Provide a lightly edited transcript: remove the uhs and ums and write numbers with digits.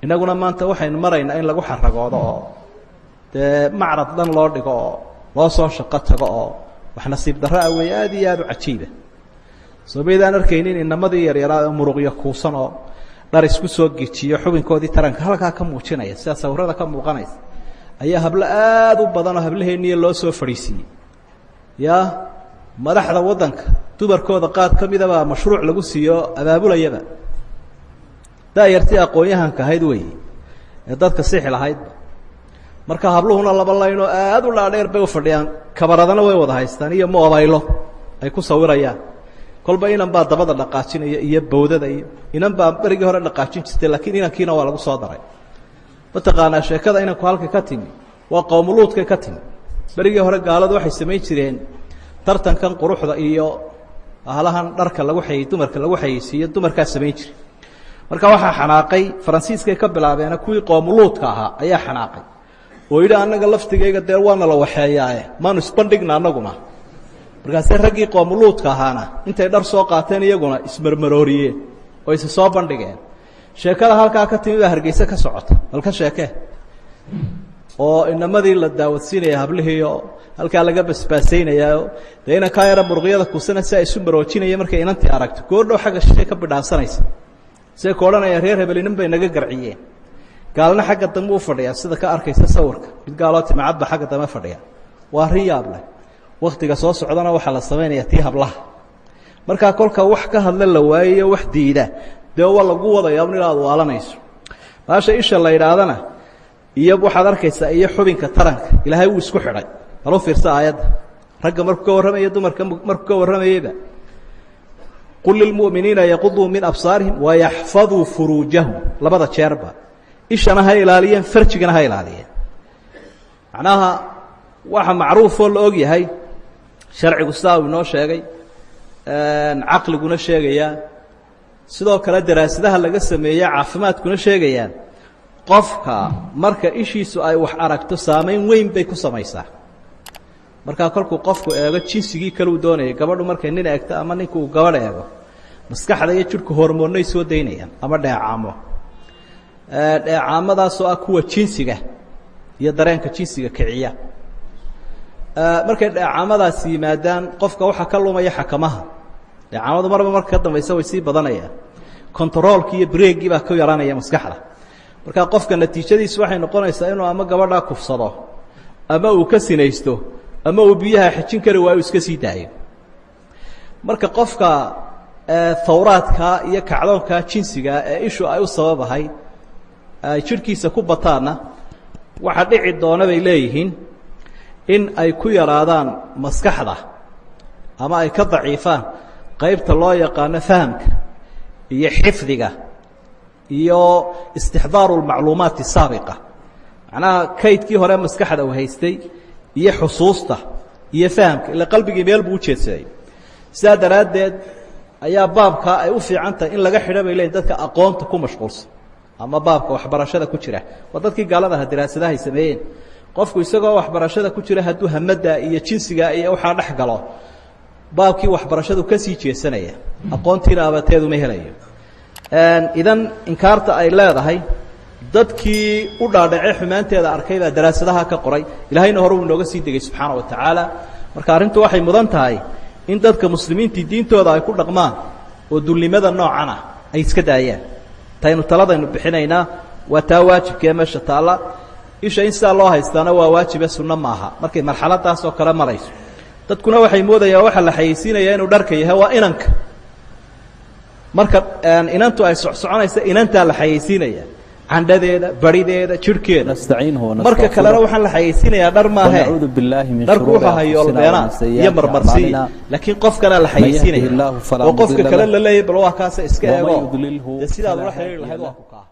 inaguna maanta waxaynu maraynaa in lagu xaragoodo oo dee macrad dhan loo dhigo oo loo soo shaqo tago oo wax nasiib darro ah weeye aad iyo aad u cajiiba soo maydaan arkaynin inamadii yaryaraa muruqyo kuusan oo dhar isku soo gejiyo xubinkoodii taranka halkaa ka muujinaya sida sawirada ka muuqanaysa ayaa hablo aad u badan oo hablaheennii loo soo fadhiisiiyey yaa madaxda waddanka dumarkooda qaar ka midaba mashruuc lagu siiyo abaabulayaba daayartii aqoon-yahanka ahayd weeye ee dadka sixi lahaydba marka habluhuna laba laynoo aad u dhaadheer bay u fadhiyaan kabaradana way wada haystaan iyo moobaylo ay ku sawirayaan kolba inan baa dabada dhaqaajinaya iyo bawdada iyo inan baa berigii hore dhaqaajin jirtay laakiin inankiina waa lagu soo daray mataqaanaa sheekada inanku halka ka timi waa qowmuluudkay ka timi berigii hore gaaladu waxay samayn jireen tartankan quruxda iyo ahlahan dharka lagu xayey dumarka lagu xayeysiiyo dumarkaa samayn jiray marka waxaa xanaaqay faransiiskay ka bilaabeena kuwii qowmuluudka ahaa ayaa xanaaqay oo yidhi annaga laftigayga dee waana la waxeeyaaye maanu isbandhigna annaguna markaasee raggii qoomuluudka ahaana intay dhar soo qaateen iyaguna ismarmarooriyeen oo isa soo bandhigeen sheekada halkaa ka timi baa hargeysa ka socota balka sheekee oo inamadii la daawadsiinaya hablihii oo halkaa laga basbaasaynayaa dee inankaa yara muruqyada kuusana si ay isu maroojinaya markay inantii aragto goordhow xagga shishay ka bidhaansanaysa siday ku odhanaya reer hebelinan bay naga garciyeen gaalna xagga dambe u fadhiyaa sida ka arkaysa sawirka mid gaaloo timacadba xagga dambe fadhiya waa arrin yaab leh waktiga soo socdana waxaa la samaynayaa tii hablaha markaa kolka wax ka hadla la waayayo wax diida dee waa lagu wadayaa in aad waalanayso baasha isha la yidhaahdana iyo waxaad arkaysaa iyo xubinka taranka ilaahay wuu isku xidhay bal u fiirsa aayadda ragga markuu ka warramaya dumarka markuu ka warramayeyba qul lilmu'miniina yaquduu min absaarihim wayaxfaduu furuujahum labada jeerba ishana ha ilaaliyeen farjigana ha ilaaliyeen macnaha waxa macruufoo la og yahay sharcigu sidaa uu inoo sheegay caqliguna sheegayaa sidoo kale daraasadaha laga sameeye caafimaadkuna sheegayaan qofka marka ishiisu ay wax aragto saamayn weyn bay ku samaysaa markaa kolkuu qofku eego jinsigii kale uu doonayay gabadhu markay nin eegto ama ninku uu gabadh eego maskaxda iyo jidhku hormoonnay soo daynayaan ama dheecaamo dheecaamadaasoo ah kuwa jinsiga iyo dareenka jinsiga kiciya markay dheecaamadaasi yimaadaan qofka waxaa ka lumaya xakamaha dheecaamadu marba marka ka dambaysa way sii badanayaan kontaroolkii iyo breegii baa ku yaraanaya maskaxda markaa qofka natiijadiisu waxay noqonaysaa inuu ama gabadhaa kufsado ama uu ka sinaysto ama uu biyaha xejin kari waayo iska sii daayo marka qofka hawraadkaa iyo kacdoonkaa jinsiga ee ishu ay u sababahay ay jidhkiisa ku bataanna waxaa dhici doona bay leeyihiin in ay ku yaraadaan maskaxda ama ay ka daciifaan qaybta loo yaqaano fahamka iyo xifdiga iyo istixdaaru lmacluumaat asaabiqa macnaha kaydkii hore maskaxda uu haystay iyo xusuusta iyo fahamka ila qalbigii meel buu u jeedsaday sidaa daraaddeed ayaa baabkaa ay u fiican tahay in laga xidho bay leeyihin dadka aqoonta ku mashquulsan ama baabka waxbarashada ku jira waa dadkii gaalada aha daraasadahay sameeyeen qofku isagoo waxbarashada ku jira hadduu hamada iyo jinsiga iyo waxaa dhex galo baabkii waxbarashadu ka sii jeesanaya aqoontiina abateedu ma helayo idan inkaarta ay leedahay dadkii u dhaadhacay xumaanteeda arkay baa daraasadaha ka qoray ilaahayna hore uu inooga sii degay subxaana wa tacaala marka arrintu waxay mudan tahay in dadka muslimiintii diintooda ay ku dhaqmaan oo dulnimada noocan ah ay iska daayaan taynu taladaynu bixinaynaa waa taa waajibkee meesha taalla isha in sidaa loo haystaana waa waajibe sunno maaha markay marxaladaas oo kale marayso dadkuna waxay moodayaan waxaa la xayeysiinayaa inuu dharka yahay waa inanka marka inantu ay socsoconaysa inantaa la xayeysiinaya candhadeeda barideeda jidhkeeda marka kalena waxaan la xayeysiinayaa dhar maahe dharku wuxuu hayoolbeenaa iyo marmarsiiy laakiin qofkana la xayeysiinaya oo qofka kale la leeyahy bal waa kaasa iska eego dee sidaad ula xidhiiri lahayd waa ku kaa